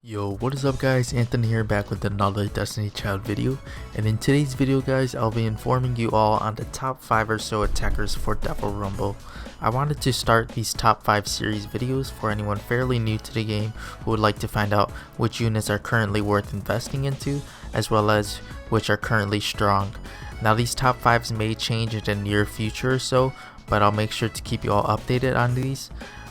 Yo, what is up guys, Anthony here back with another Destiny Child video, and in today's video guys, I'll be informing you all on the top 5 or so attackers for Devil Rumble. I wanted to start these top 5 series videos for anyone fairly new to the game who would like to find out which units are currently worth investing into, as well as which are currently strong. Now these top 5s may change in the near future or so, but I'll make sure to keep you all updated on these.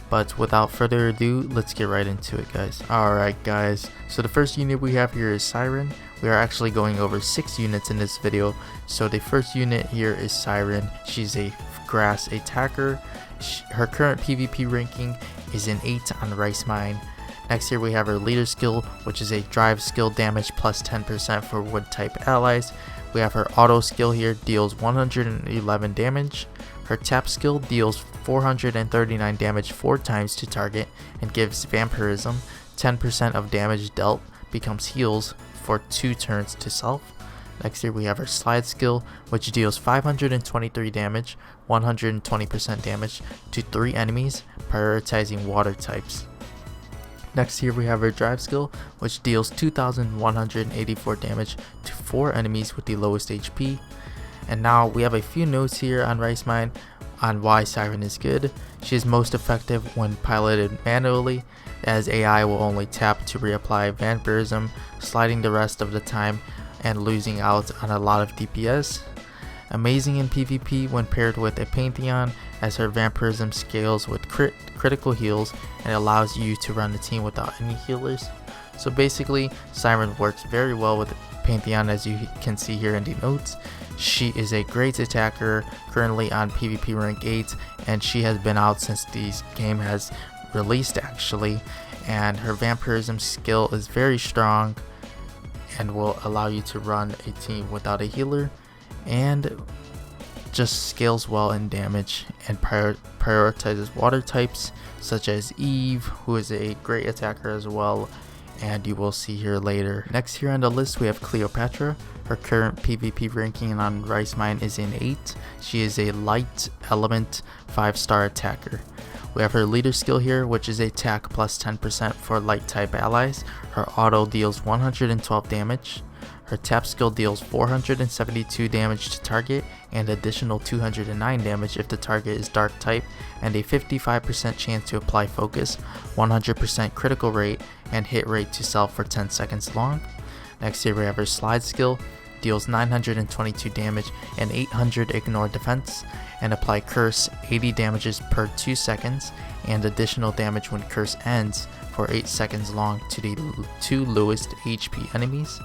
But without further ado, let's get right into it guys. Alright guys, so the first unit we have here is Siren. We are actually going over 6 units in this video. So the first unit here is Siren. She's a grass attacker. Her current PvP ranking is an 8 on Rice Mine. Next here we have her leader skill, which is a drive skill, damage plus 10% for wood type allies. We have her auto skill here, deals 111 damage. Her tap skill deals 439 damage 4 times to target and gives vampirism. 10% of damage dealt becomes heals for 2 turns to self. Next here we have her slide skill, which deals 523 damage, 120% damage to 3 enemies, prioritizing water types. Next here we have her drive skill, which deals 2184 damage to 4 enemies with the lowest HP. And now we have a few notes here on Rice Mine on why Siren is good. She is most effective when piloted manually, as AI will only tap to reapply vampirism, sliding the rest of the time and losing out on a lot of DPS. Amazing in PvP when paired with a Pantheon, as her vampirism scales with critical heals and allows you to run the team without any healers. So basically, Siren works very well with Pantheon, as you can see here in the notes. She is a great attacker, currently on PvP rank 8, and she has been out since this game has released actually, and her vampirism skill is very strong and will allow you to run a team without a healer, and just scales well in damage and prioritizes water types such as Eve, who is a great attacker as well, and you will see here later. Next here on the list we have Cleopatra. Her current PvP ranking on Rice Mine is an 8. She is a light element 5-star attacker. We have her leader skill here, which is attack plus 10% for light type allies. Her auto deals 112 damage. Her tap skill deals 472 damage to target and additional 209 damage if the target is dark type, and a 55% chance to apply focus, 100% critical rate, and hit rate to self for 10 seconds long. Next here we have her slide skill, deals 922 damage and 800 ignore defense, and apply curse 80 damages per 2 seconds and additional damage when curse ends for 8 seconds long to the 2 lowest HP enemies.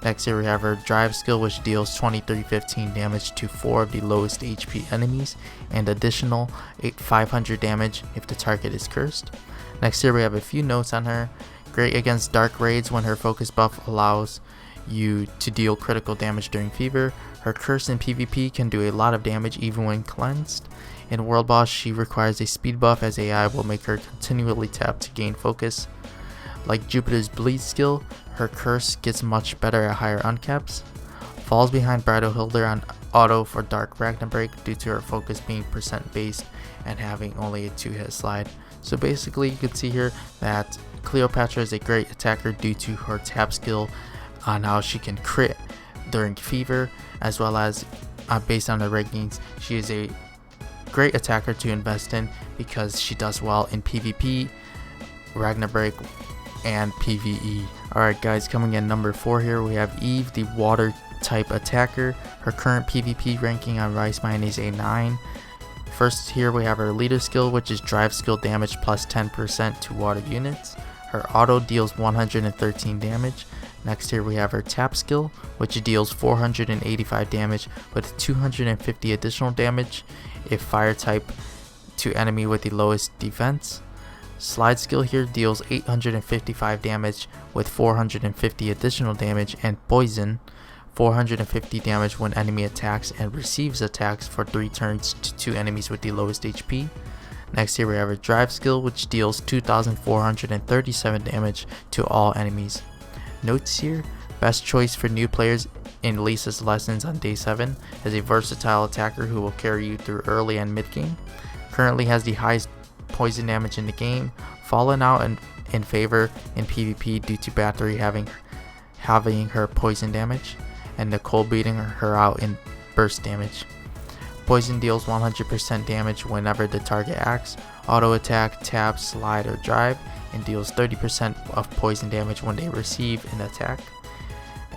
Next here we have her drive skill, which deals 2315 damage to 4 of the lowest HP enemies and additional 500 damage if the target is cursed. Next here we have a few notes on her. Great against dark raids when her focus buff allows you to deal critical damage during fever. Her curse in PvP can do a lot of damage even when cleansed. In world boss she requires a speed buff, as AI will make her continually tap to gain focus. Like Jupiter's bleed skill, her curse gets much better at higher uncaps. Falls behind Bridal Hilda on auto for Dark Ragnarok due to her focus being percent based and having only a 2-hit slide. So basically you can see here that Cleopatra is a great attacker due to her tap skill on how she can crit during fever, as well as based on her rankings, she is a great attacker to invest in because she does well in PvP, Ragnarok, and PvE. Alright guys, coming in number 4 here we have Eve, the water type attacker. Her current PvP ranking on Rice Mine is a 9. First here we have her leader skill, which is drive skill, damage plus 10% to water units. Her auto deals 113 damage. Next here we have her tap skill, which deals 485 damage with 250 additional damage if fire type to enemy with the lowest defense. Slide skill here deals 855 damage with 450 additional damage, and poison 450 damage when enemy attacks and receives attacks for 3 turns to 2 enemies with the lowest HP. Next here we have her drive skill, which deals 2437 damage to all enemies. Notes here, best choice for new players in Lisa's lessons on day 7, as a versatile attacker who will carry you through early and mid game. Currently has the highest poison damage in the game, fallen out and in favor in PvP due to Battery having her poison damage, and Nicole beating her out in burst damage. Poison deals 100% damage whenever the target acts, auto attack, tap, slide, or drive, and deals 30% of poison damage when they receive an attack.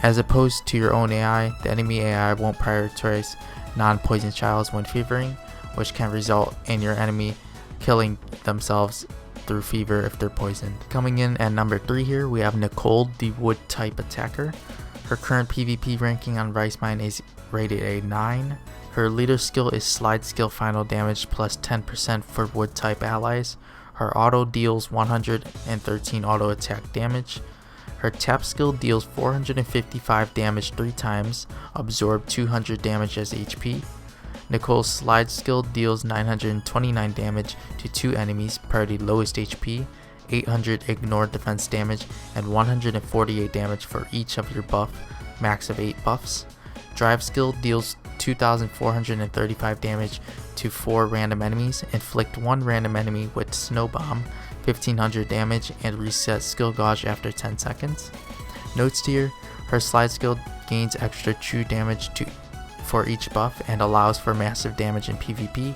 As opposed to your own AI, the enemy AI won't prioritize non-poison childs when fevering, which can result in your enemy killing themselves through fever if they're poisoned. Coming in at number 3 here, we have Nicole, the wood type attacker. Her current PvP ranking on Ricemine is rated a 9. Her leader skill is slide skill final damage plus 10% for wood type allies. Her auto deals 113 auto attack damage. Her tap skill deals 455 damage 3 times, absorb 200 damage as HP. Nicole's slide skill deals 929 damage to 2 enemies per the lowest HP, 800 ignore defense damage, and 148 damage for each of your buff, max of 8 buffs. Drive skill deals 2,435 damage to 4 random enemies, inflict 1 random enemy with snow bomb, 1,500 damage, and reset skill gauge after 10 seconds. Notes here, her slide skill gains extra true damage for each buff and allows for massive damage in PvP.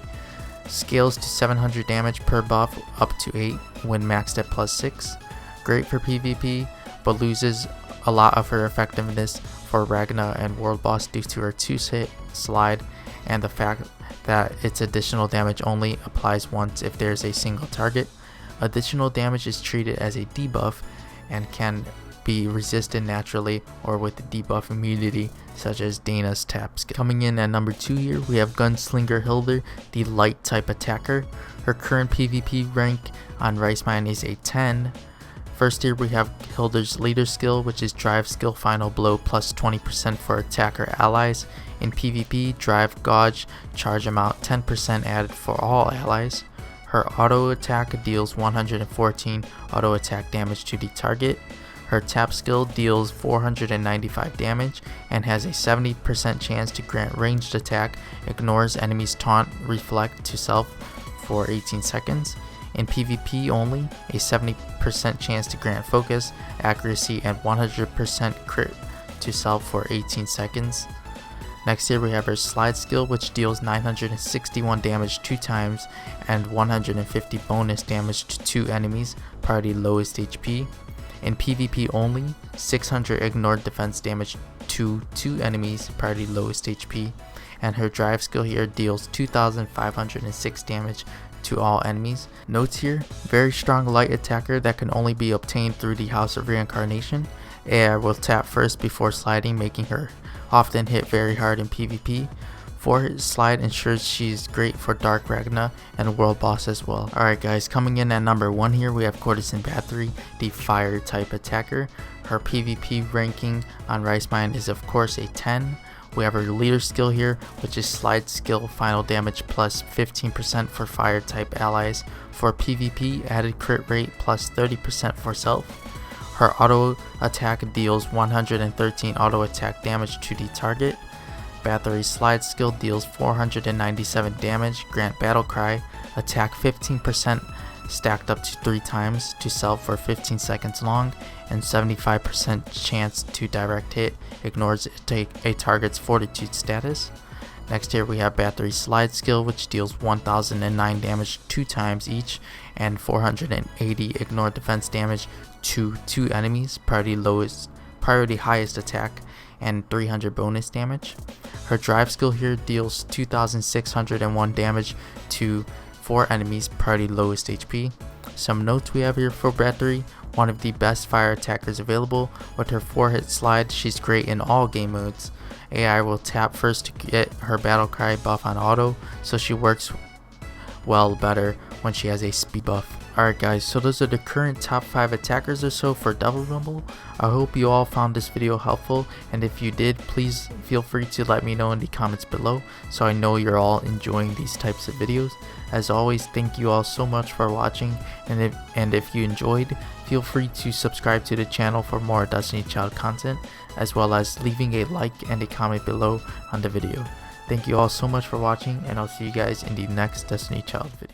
Scales to 700 damage per buff up to 8 when maxed at plus 6. Great for PvP, but loses a lot of her effectiveness for Ragna and World Boss due to her 2-hit slide and the fact that its additional damage only applies once if there is a single target. Additional damage is treated as a debuff and can be resisted naturally or with the debuff immunity, such as Dana's tap skill. Coming in at number 2 here, we have Gunslinger Hilda, the light type attacker. Her current PvP rank on Ricemine is a 10. First here we have Hilda's leader skill, which is drive skill final blow plus 20% for attacker allies. In PvP, drive gauge charge amount 10% added for all allies. Her auto attack deals 114 auto attack damage to the target. Her tap skill deals 495 damage and has a 70% chance to grant ranged attack, ignores enemies taunt, reflect to self for 18 seconds. In PvP only, a 70% chance to grant focus, accuracy, and 100% crit to self for 18 seconds. Next here we have her slide skill, which deals 961 damage 2 times and 150 bonus damage to 2 enemies, party lowest HP. In PvP only, 600 ignored defense damage to 2 enemies, party lowest HP. And her drive skill here deals 2,506 damage to all enemies. Notes here, very strong light attacker that can only be obtained through the House of Reincarnation. AI will tap first before sliding, making her often hit very hard in PvP. 4-hit slide ensures she's great for Dark Ragna and World Boss as well. Alright guys, coming in at number 1 here we have Courtesan Bathory, the fire type attacker. Her PvP ranking on Ricemine is of course a 10. We have her leader skill here, which is slide skill final damage plus 15% for fire type allies. For PvP, added crit rate plus 30% for self. Her auto attack deals 113 auto attack damage to the target. Bathory's slide skill deals 497 damage, grant battle cry, attack 15% stacked up to 3 times to self for 15 seconds long, and 75% chance to direct hit, ignores a target's fortitude status. Next here we have Bathory's slide skill, which deals 1009 damage 2 times each and 480 ignore defense damage to 2 enemies, priority highest attack, and 300 bonus damage. Her drive skill here deals 2,601 damage to 4 enemies, priority lowest HP. Some notes we have here for Bathory: one of the best fire attackers available. With her 4-hit slide, she's great in all game modes. AI will tap first to get her battle cry buff on auto, so she works well better when she has a speed buff. Alright guys, so those are the current top 5 attackers or so for Devil Rumble. I hope you all found this video helpful, and if you did, please feel free to let me know in the comments below so I know you're all enjoying these types of videos. As always, thank you all so much for watching, and if you enjoyed, feel free to subscribe to the channel for more Destiny Child content, as well as leaving a like and a comment below on the video. Thank you all so much for watching, and I'll see you guys in the next Destiny Child video.